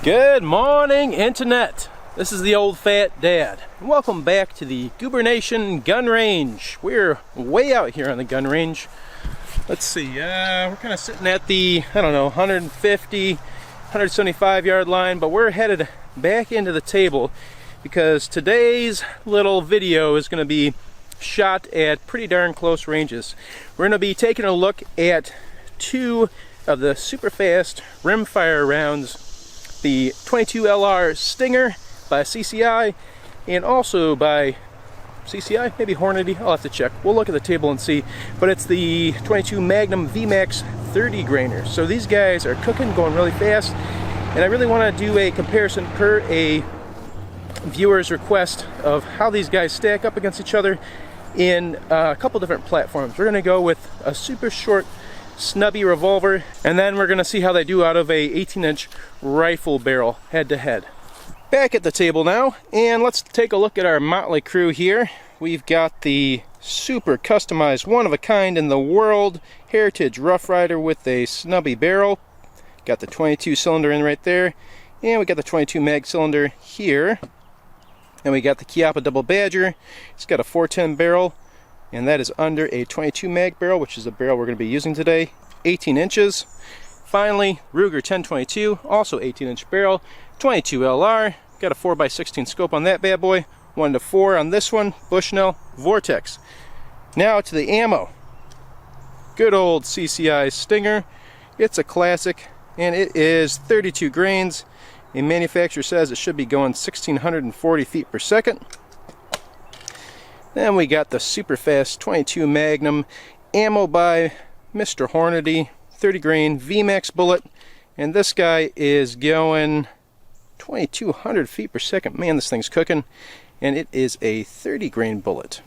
Good morning, Internet. This is the old fat dad. Welcome back to the Goober Nation gun range. We're way out here on the gun range. Let's see, we're kind of sitting at the, 150, 175 yard line, but we're headed back into the table because today's little video is going to be shot at pretty darn close ranges. We're going to be taking a look at two of the super fast rimfire rounds, the 22 LR Stinger by CCI, and also by CCI, maybe Hornady, I'll have to check. We'll look at the table and see, but it's the 22 Magnum V-Max 30 grainer. So these guys are cooking, going really fast, and I really want to do a comparison per a viewer's request of how these guys stack up against each other in a couple different platforms. We're going to go with a super short snubby revolver, and then we're going to see how they do out of a 18-inch rifle barrel head to head. Back at the table now, and let's take a look at our motley crew here. We've got the super customized, one of a kind in the world Heritage Rough Rider with a snubby barrel. Got the 22 cylinder in right there, and we got the 22 mag cylinder here. And we got the Chiappa Double Badger. It's got a 410 barrel, and that is under a 22 mag barrel, which is the barrel we're going to be using today, 18 inches. Finally, Ruger 1022, also 18-inch barrel, 22 LR, got a 4x16 scope on that bad boy, 1:4 on this one, Bushnell Vortex. Now to the ammo. Good old CCI Stinger. It's a classic, and it is 32 grains. The manufacturer says it should be going 1,640 feet per second. Then we got the super fast 22 Magnum ammo by Mr. Hornady, 30 grain V-Max bullet, and this guy is going 2,200 feet per second. Man, this thing's cooking, and it is a 30 grain bullet.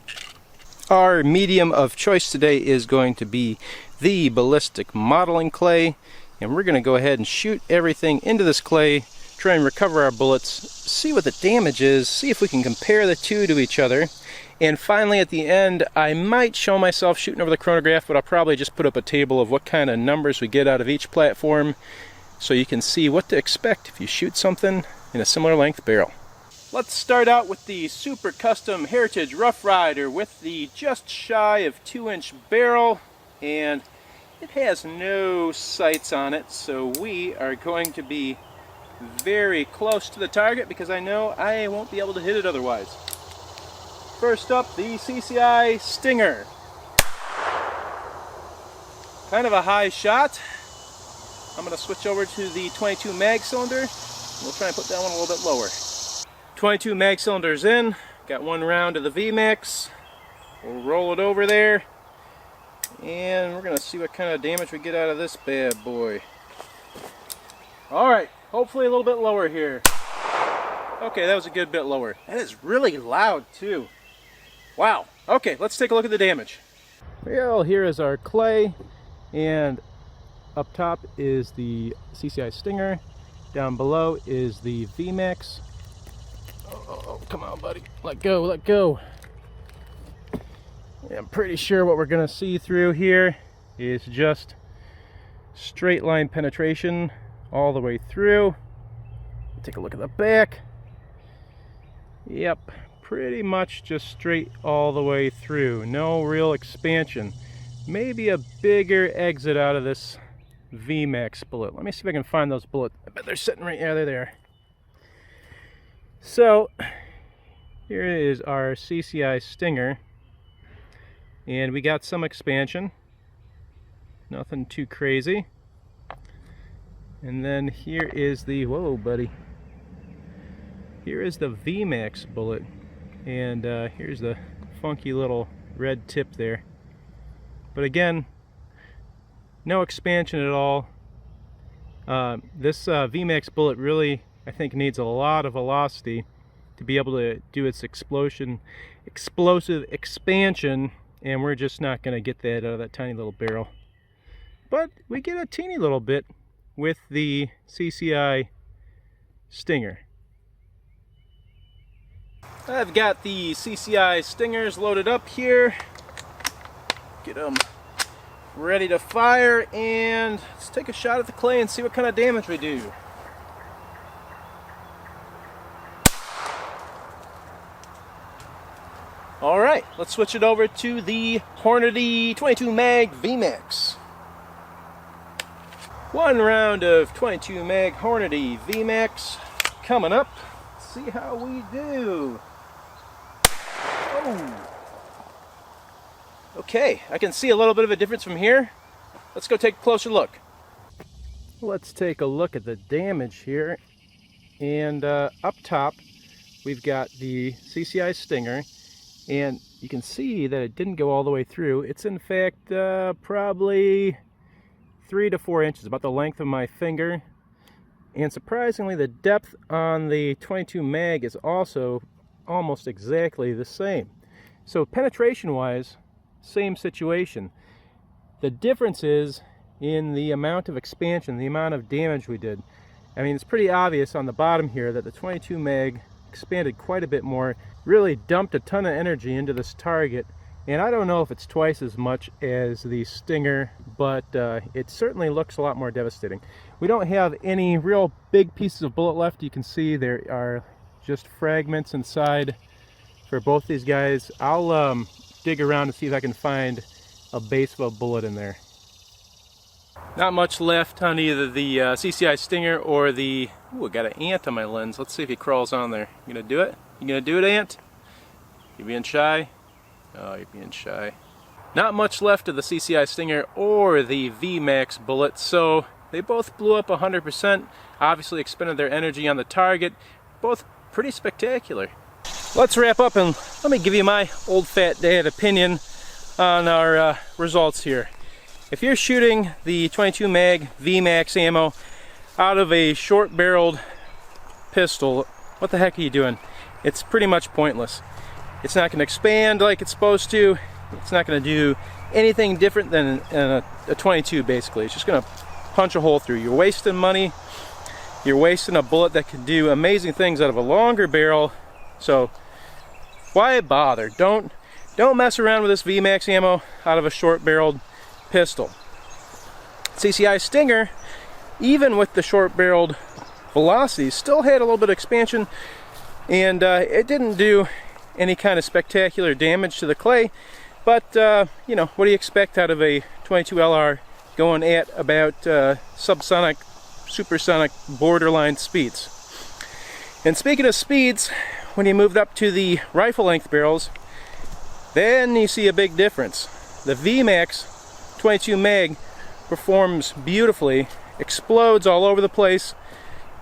Our medium of choice today is going to be the ballistic modeling clay, and we're going to go ahead and shoot everything into this clay, try and recover our bullets, see what the damage is, see if we can compare the two to each other. And finally, at the end, I might show myself shooting over the chronograph, but I'll probably just put up a table of what kind of numbers we get out of each platform so you can see what to expect if you shoot something in a similar length barrel. Let's start out with the super custom Heritage Rough Rider with the just shy of 2-inch barrel, and it has no sights on it, so we are going to be very close to the target because I know I won't be able to hit it otherwise. First up, the CCI Stinger. Kind of a high shot. I'm going to switch over to the 22 mag cylinder. We'll try and put that one a little bit lower. 22 mag cylinders in. Got one round of the V-Max. We'll roll it over there. And we're going to see what kind of damage we get out of this bad boy. Alright, hopefully a little bit lower here. Okay, that was a good bit lower. That is really loud too. Wow. Okay, let's take a look at the damage. Well, here is our clay, and up top is the CCI Stinger. Down below is the V-Max. Oh, come on, buddy. Let go, let go. Yeah, I'm pretty sure what we're going to see through here is just straight line penetration all the way through. Take a look at the back. Yep. Pretty much just straight all the way through. No real expansion. Maybe a bigger exit out of this V-Max bullet. Let me see if I can find those bullets. I bet they're sitting right, yeah, they're there. So, here is our CCI Stinger. And we got some expansion. Nothing too crazy. And then here is the, whoa buddy. Here is the V-Max bullet. And here's the funky little red tip there. But again, no expansion at all. This V-Max bullet really, I think, needs a lot of velocity to be able to do its explosive expansion, and we're just not going to get that out of that tiny little barrel. But we get a teeny little bit with the CCI Stinger. I've got the CCI Stingers loaded up here. Get them ready to fire, and let's take a shot at the clay and see what kind of damage we do. Alright, let's switch it over to the Hornady 22 Mag V-Max. One round of 22 Mag Hornady V-Max coming up. Let's see how we do. Oh! Okay, I can see a little bit of a difference from here. Let's go take a closer look. Let's take a look at the damage here. And up top, we've got the CCI Stinger. And you can see that it didn't go all the way through. It's in fact probably 3 to 4 inches, about the length of my finger. And surprisingly, the depth on the 22 mag is also almost exactly the same. So penetration-wise, same situation. The difference is in the amount of expansion, the amount of damage we did. I mean, it's pretty obvious on the bottom here that the 22 mag expanded quite a bit more, really dumped a ton of energy into this target, and I don't know if it's twice as much as the Stinger, but it certainly looks a lot more devastating. We don't have any real big pieces of bullet left. You can see there are just fragments inside for both these guys. I'll dig around to see if I can find a base of a bullet in there. Not much left on either the CCI Stinger or the... Ooh, I got an ant on my lens. Let's see if he crawls on there. You gonna do it? You gonna do it, ant? You being shy? Oh, you're being shy. Not much left of the CCI Stinger or the V-Max bullet, so they both blew up 100%. Obviously expended their energy on the target. Both pretty spectacular. Let's wrap up and let me give you my old fat dad opinion on our results here. If you're shooting the 22 mag V-Max ammo out of a short-barreled pistol, what the heck are you doing? It's pretty much pointless. It's not going to expand like it's supposed to. It's not going to do anything different than a 22 basically. It's just going to punch a hole through. You're wasting money. You're wasting a bullet that can do amazing things out of a longer barrel. So why bother? Don't mess around with this V-Max ammo out of a short-barreled pistol. CCI Stinger, even with the short-barreled velocity, still had a little bit of expansion, and it didn't do any kind of spectacular damage to the clay. But you know, what do you expect out of a 22 LR going at about subsonic, supersonic, borderline speeds? And speaking of speeds, when you moved up to the rifle length barrels, then you see a big difference. The V-Max 22 mag performs beautifully, explodes all over the place.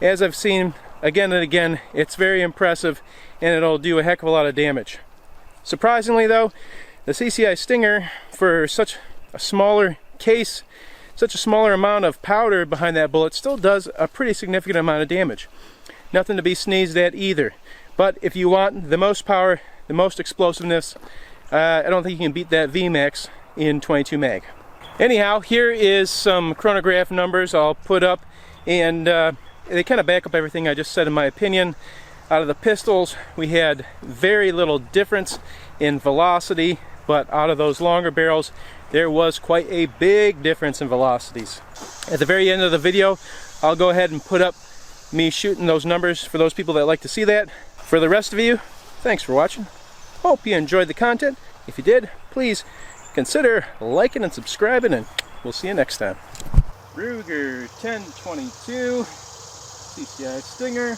As I've seen again and again, it's very impressive, and it'll do a heck of a lot of damage. Surprisingly though, the CCI Stinger, for such a smaller case, such a smaller amount of powder behind that bullet, still does a pretty significant amount of damage. Nothing to be sneezed at either. But if you want the most power, the most explosiveness, I don't think you can beat that V-Max in 22 mag. Anyhow, here is some chronograph numbers I'll put up, and they kind of back up everything I just said in my opinion. Out of the pistols, we had very little difference in velocity, but out of those longer barrels, there was quite a big difference in velocities. At the very end of the video, I'll go ahead and put up me shooting those numbers for those people that like to see that. For the rest of you, thanks for watching. Hope you enjoyed the content. If you did, please consider liking and subscribing, and we'll see you next time. Ruger 1022, CCI Stinger.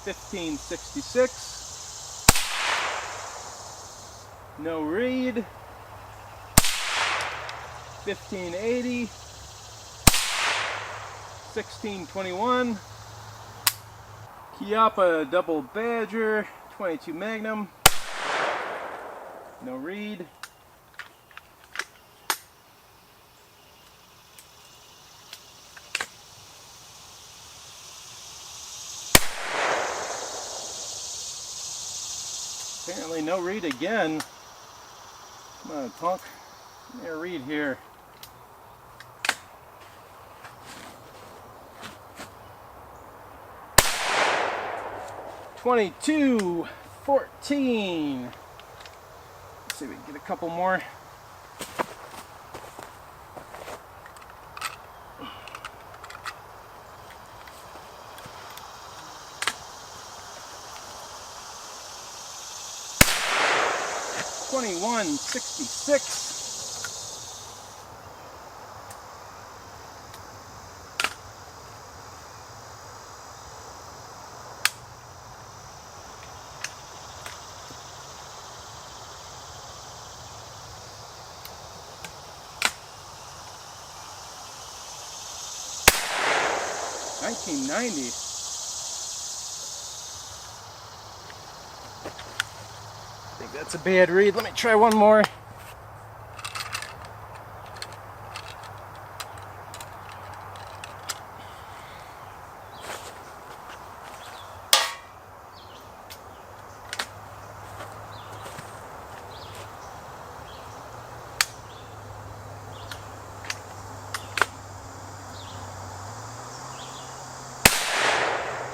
$15.66. No read. $15.80. $16.21. Chiappa Double Badger 22 Magnum. No read. Apparently no read again. Come on, punk. Give me a read here. $22.14. Let's see if we can get a couple more. 2166. $19.90. I think that's a bad read. Let me try one more.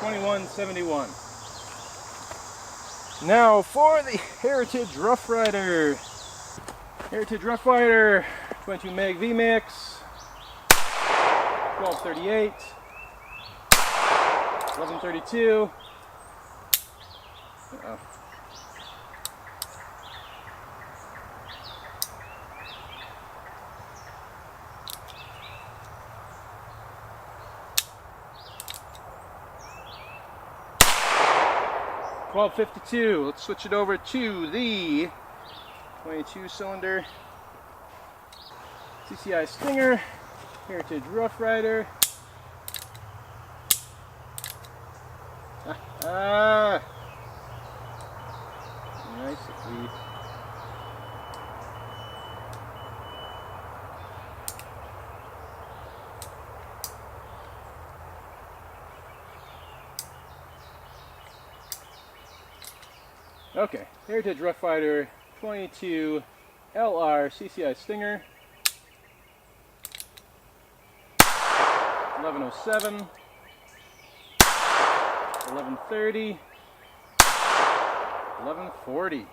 $21.71. Now for the Heritage Rough Rider. Heritage Rough Rider 22 Mag V-Max, 1238, 1132. Uh-oh. $12.52. Let's switch it over to the 22 cylinder CCI Stinger, Heritage Rough Rider. Nice if we okay, Heritage Rough Rider 22 LR CCI Stinger, 1107, 1130, 1140.